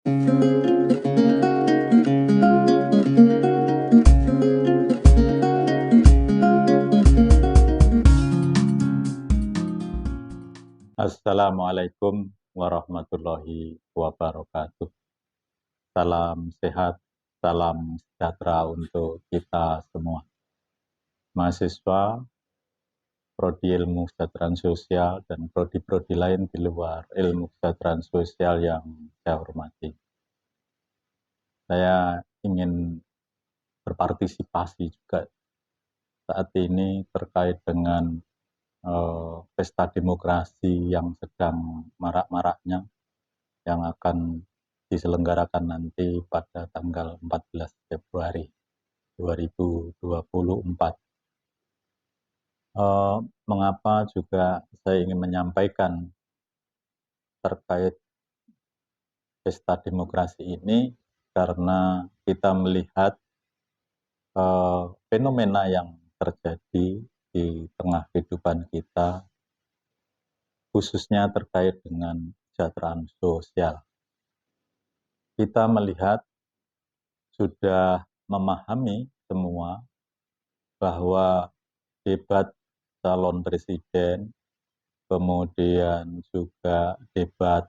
Assalamualaikum warahmatullahi wabarakatuh. Salam sehat, salam sejahtera untuk kita semua. Mahasiswa, Prodi Ilmu Kesejahteraan Sosial, dan prodi-prodi lain di luar Ilmu Kesejahteraan Sosial yang saya hormati. Saya ingin berpartisipasi juga saat ini terkait dengan pesta demokrasi yang sedang marak-maraknya, yang akan diselenggarakan nanti pada tanggal 14 Februari 2024. Mengapa juga saya ingin menyampaikan terkait pesta demokrasi ini, karena kita melihat fenomena yang terjadi di tengah kehidupan kita, khususnya terkait dengan kesejahteraan sosial. Kita melihat, sudah memahami semua bahwa debat calon presiden, kemudian juga debat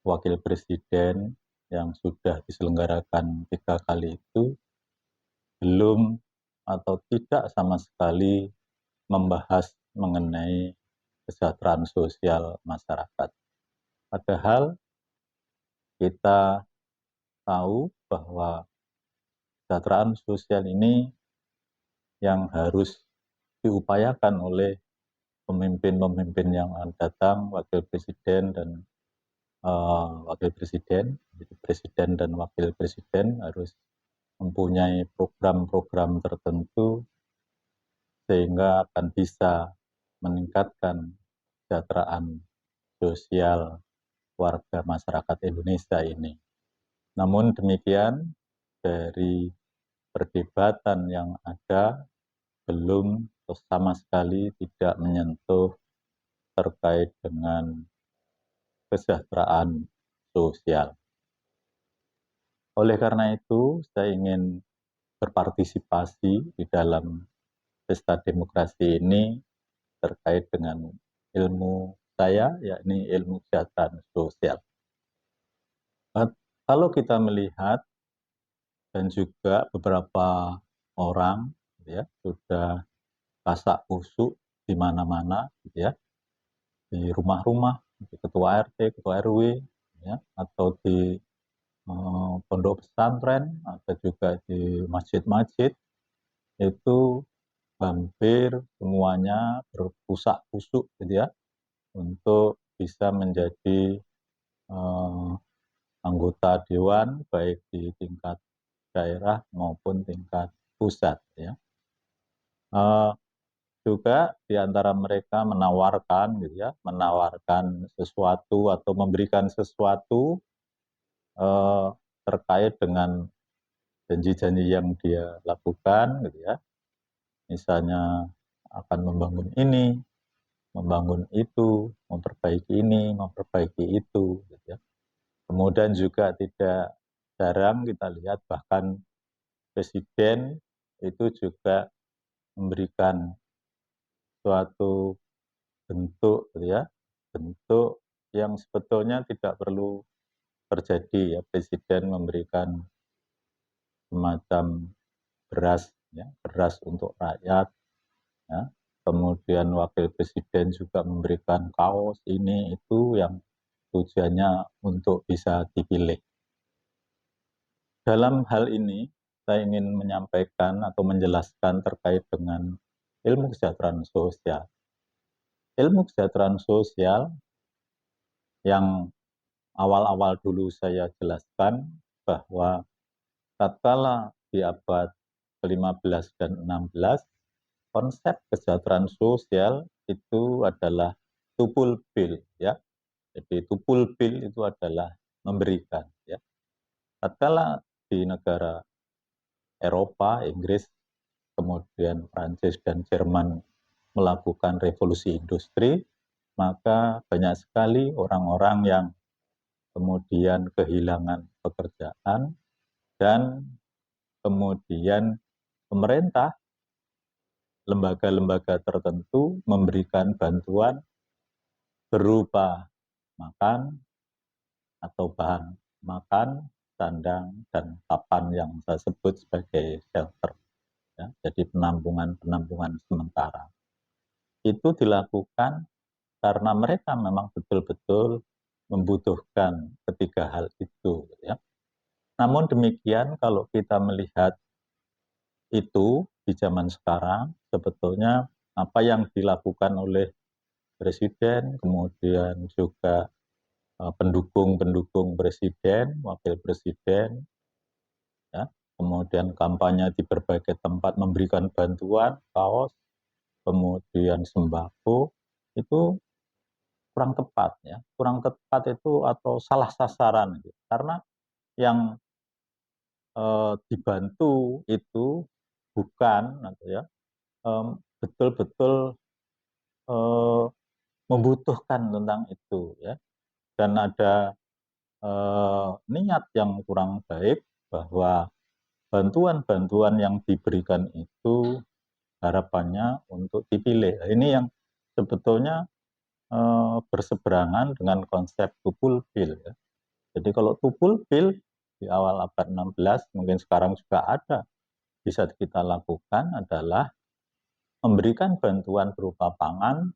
wakil presiden yang sudah diselenggarakan 3 kali itu belum atau tidak sama sekali membahas mengenai kesejahteraan sosial masyarakat. Padahal kita tahu bahwa kesejahteraan sosial ini yang harus diupayakan oleh pemimpin-pemimpin yang akan datang, wakil presiden dan wakil presiden, jadi presiden dan wakil presiden harus mempunyai program-program tertentu sehingga akan bisa meningkatkan kesejahteraan sosial warga masyarakat Indonesia ini. Namun demikian, dari perdebatan yang ada belum sama sekali tidak menyentuh terkait dengan kesejahteraan sosial. Oleh karena itu, saya ingin berpartisipasi di dalam pesta demokrasi ini terkait dengan ilmu saya, yakni ilmu kesejahteraan sosial. Kalau kita melihat, dan juga beberapa orang ya sudah kasak kusuk di mana-mana gitu ya, di rumah-rumah, di ketua RT, ketua RW ya, atau di pondok pesantren, ada juga di masjid-masjid, itu hampir semuanya berkusak kusuk gitu ya, untuk bisa menjadi anggota dewan baik di tingkat daerah maupun tingkat pusat ya. Juga di antara mereka menawarkan gitu ya, menawarkan sesuatu atau memberikan sesuatu terkait dengan janji-janji yang dia lakukan gitu ya. Misalnya akan membangun ini, membangun itu, memperbaiki ini, memperbaiki itu gitu ya. Kemudian juga tidak jarang kita lihat bahkan presiden itu juga memberikan suatu bentuk gitu ya, bentuk yang sebetulnya tidak perlu terjadi ya, presiden memberikan semacam beras ya, beras untuk rakyat ya. Kemudian wakil presiden juga memberikan kaos ini itu yang tujuannya untuk bisa dipilih. Dalam hal ini saya ingin menyampaikan atau menjelaskan terkait dengan ilmu kesejahteraan sosial. Ilmu kesejahteraan sosial yang awal-awal dulu saya jelaskan bahwa tatkala di abad ke-15 dan 16, konsep kesejahteraan sosial itu adalah tupul bil ya. Jadi tupul bil itu adalah memberikan ya. Tatkala di negara Eropa, Inggris, kemudian Prancis dan Jerman melakukan revolusi industri, maka banyak sekali orang-orang yang kemudian kehilangan pekerjaan, dan kemudian pemerintah, lembaga-lembaga tertentu memberikan bantuan berupa makan atau bahan makan, sandang, dan papan yang saya sebut sebagai shelter. Ya, jadi penampungan sementara. Itu dilakukan karena mereka memang betul-betul membutuhkan ketiga hal itu. Ya. Namun demikian, kalau kita melihat itu di zaman sekarang, sebetulnya apa yang dilakukan oleh presiden, kemudian juga pendukung-pendukung presiden, wakil presiden, ya, kemudian kampanye di berbagai tempat memberikan bantuan, kaos, kemudian sembako, itu kurang tepat, ya, kurang tepat itu atau salah sasaran, gitu. Karena yang dibantu itu bukan, ya, betul-betul membutuhkan tentang itu, ya, dan ada niat yang kurang baik bahwa bantuan-bantuan yang diberikan itu harapannya untuk dipilih. Ini yang sebetulnya berseberangan dengan konsep tupul pil. Ya. Jadi kalau tupul pil di awal abad 16, mungkin sekarang juga ada, bisa kita lakukan adalah memberikan bantuan berupa pangan,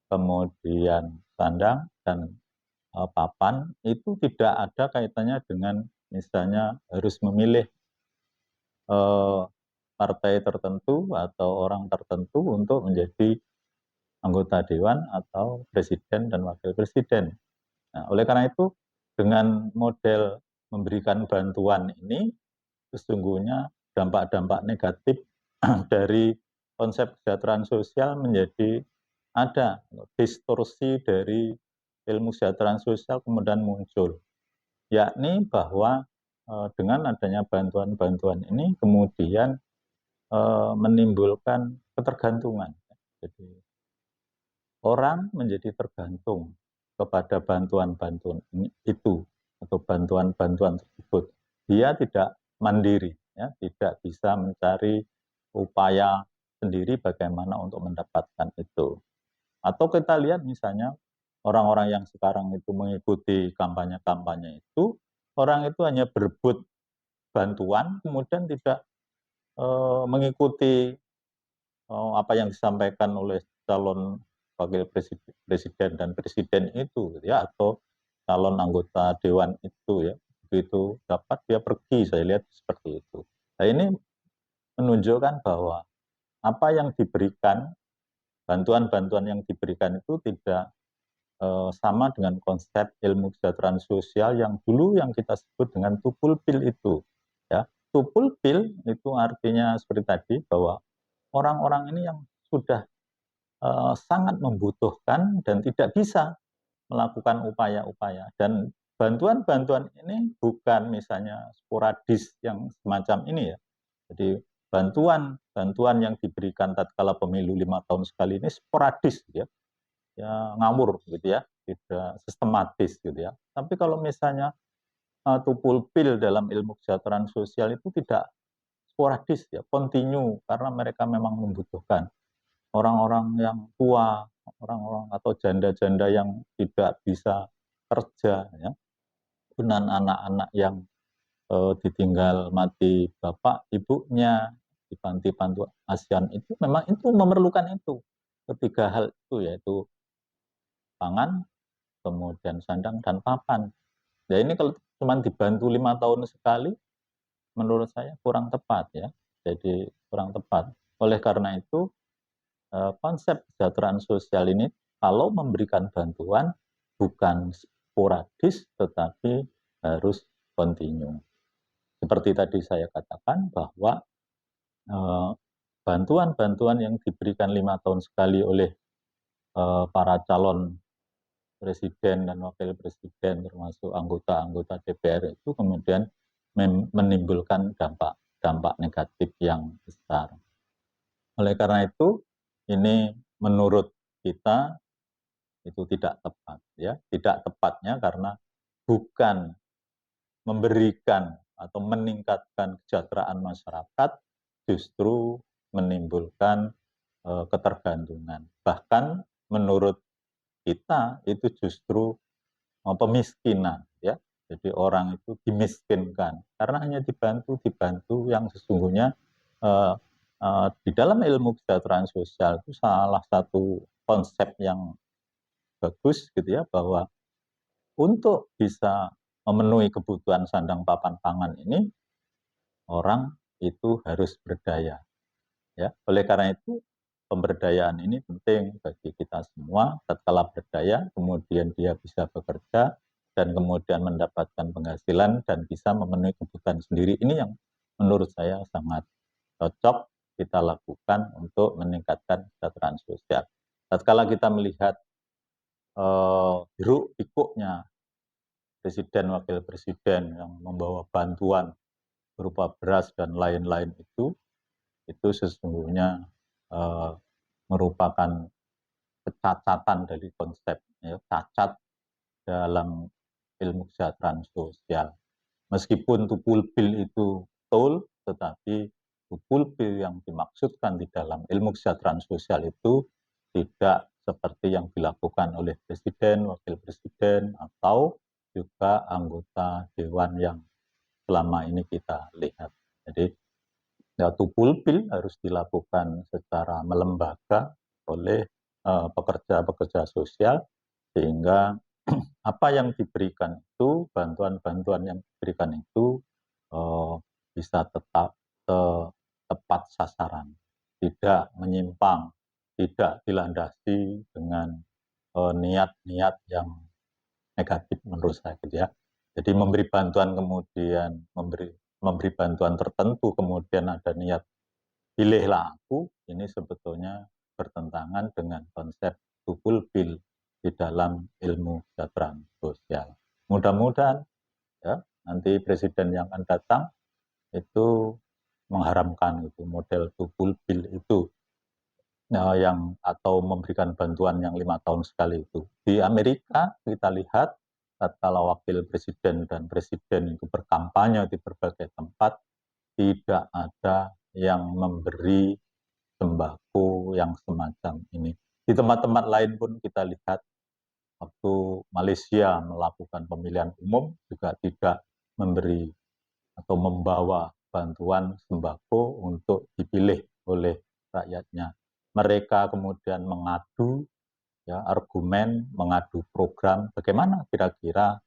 kemudian sandang, dan papan, itu tidak ada kaitannya dengan misalnya harus memilih partai tertentu atau orang tertentu untuk menjadi anggota dewan atau presiden dan wakil presiden. Nah, oleh karena itu, dengan model memberikan bantuan ini, sesungguhnya dampak-dampak negatif dari konsep kesejahteraan sosial menjadi ada, distorsi dari ilmu kesejahteraan sosial kemudian muncul, yakni bahwa dengan adanya bantuan-bantuan ini kemudian menimbulkan ketergantungan. Jadi orang menjadi tergantung kepada bantuan-bantuan itu atau bantuan-bantuan tersebut. Dia tidak mandiri, ya, tidak bisa mencari upaya sendiri bagaimana untuk mendapatkan itu. Atau kita lihat misalnya orang-orang yang sekarang itu mengikuti kampanye-kampanye itu, orang itu hanya berebut bantuan, kemudian tidak mengikuti apa yang disampaikan oleh calon wakil presiden dan presiden itu, ya, atau calon anggota dewan itu, ya, begitu dapat dia pergi, saya lihat seperti itu. Nah, ini menunjukkan bahwa apa yang diberikan, bantuan-bantuan yang diberikan itu tidak sama dengan konsep ilmu kesejahteraan sosial yang dulu yang kita sebut dengan tupul pil itu. Ya, tupul pil itu artinya seperti tadi bahwa orang-orang ini yang sudah sangat membutuhkan dan tidak bisa melakukan upaya-upaya. Dan bantuan-bantuan ini bukan misalnya sporadis yang semacam ini, ya. Jadi bantuan yang diberikan tatkala pemilu 5 tahun sekali ini sporadis, ya, ya, ngawur gitu, ya, tidak sistematis gitu, ya. Tapi kalau misalnya tupul pil dalam ilmu kesejahteraan sosial itu tidak sporadis, ya, kontinu, karena mereka memang membutuhkan. Orang-orang yang tua, orang-orang atau janda-janda yang tidak bisa kerja, ya, dan anak-anak yang ditinggal mati bapak ibunya di panti-panti asuhan itu memang itu memerlukan itu ketiga hal itu, yaitu pangan, kemudian sandang dan papan. Ya, ini kalau cuma dibantu 5 tahun sekali, menurut saya kurang tepat, ya. Jadi kurang tepat. Oleh karena itu konsep kesejahteraan sosial ini kalau memberikan bantuan bukan sporadis tetapi harus kontinu. Seperti tadi saya katakan bahwa bantuan-bantuan yang diberikan 5 tahun sekali oleh para calon presiden dan wakil presiden termasuk anggota-anggota DPR itu kemudian menimbulkan dampak negatif yang besar. Oleh karena itu, ini menurut kita itu tidak tepat, ya, tidak tepatnya karena bukan memberikan atau meningkatkan kesejahteraan masyarakat, justru menimbulkan ketergantungan. Bahkan menurut kita itu justru pemiskinan, ya. Jadi orang itu dimiskinkan karena hanya dibantu yang sesungguhnya di dalam ilmu kesejahteraan sosial itu salah satu konsep yang bagus gitu ya, bahwa untuk bisa memenuhi kebutuhan sandang papan pangan ini orang itu harus berdaya, ya. Oleh karena itu pemberdayaan ini penting bagi kita semua. Tatkala berdaya, kemudian dia bisa bekerja dan kemudian mendapatkan penghasilan dan bisa memenuhi kebutuhan sendiri. Ini yang menurut saya sangat cocok kita lakukan untuk meningkatkan kesejahteraan sosial. Tatkala kita melihat hiruk pikuknya presiden, wakil presiden yang membawa bantuan berupa beras dan lain-lain itu sesungguhnya merupakan kecacatan dari konsep, ya, cacat dalam ilmu kesejahteraan sosial. Meskipun tupul bil itu betul, tetapi tupul bil yang dimaksudkan di dalam ilmu kesejahteraan sosial itu tidak seperti yang dilakukan oleh presiden, wakil presiden, atau juga anggota dewan yang selama ini kita lihat. Jadi ya, tupul bil harus dilakukan secara melembaga oleh pekerja-pekerja sosial, sehingga apa yang diberikan itu, bantuan-bantuan yang diberikan itu bisa tetap tepat sasaran, tidak menyimpang, tidak dilandasi dengan niat-niat yang negatif menurut saya gitu ya. Jadi memberi bantuan kemudian memberi bantuan tertentu kemudian ada niat pilihlah aku, ini sebetulnya bertentangan dengan konsep tupul bil di dalam ilmu kesejahteraan sosial. Mudah-mudahan ya nanti presiden yang akan datang itu mengharamkan itu model tupul bil itu, yang atau memberikan bantuan yang 5 tahun sekali itu. Di Amerika kita lihat tatkala wakil presiden dan presiden itu berkampanye di berbagai tempat, tidak ada yang memberi sembako yang semacam ini. Di tempat-tempat lain pun kita lihat waktu Malaysia melakukan pemilihan umum juga tidak memberi atau membawa bantuan sembako untuk dipilih oleh rakyatnya. Mereka kemudian mengadu ya, argumen, mengadu program bagaimana kira-kira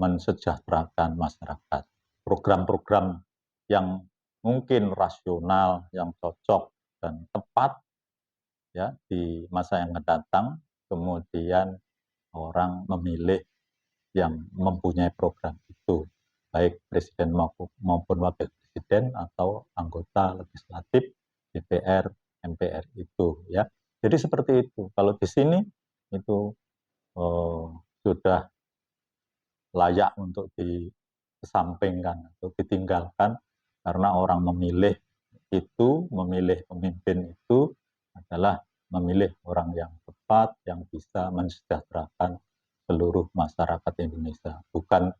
mensejahterakan masyarakat. Program-program yang mungkin rasional, yang cocok dan tepat ya di masa yang akan datang, kemudian orang memilih yang mempunyai program itu, baik presiden maupun wakil presiden atau anggota legislatif, DPR, MPR itu ya. Jadi seperti itu. Kalau di sini itu sudah layak untuk dikesampingkan atau ditinggalkan karena orang memilih pemimpin itu adalah memilih orang yang tepat, yang bisa mensejahterakan seluruh masyarakat Indonesia, bukan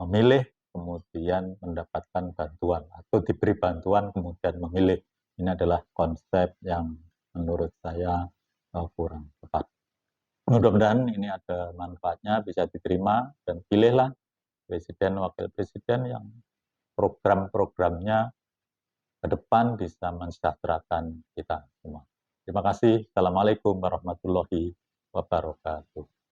memilih kemudian mendapatkan bantuan atau diberi bantuan kemudian memilih. Ini adalah konsep yang menurut saya kurang tepat. Mudah-mudahan ini ada manfaatnya, bisa diterima, dan pilihlah presiden, wakil presiden yang program-programnya ke depan bisa mensejahterakan kita semua. Terima kasih. Assalamualaikum warahmatullahi wabarakatuh.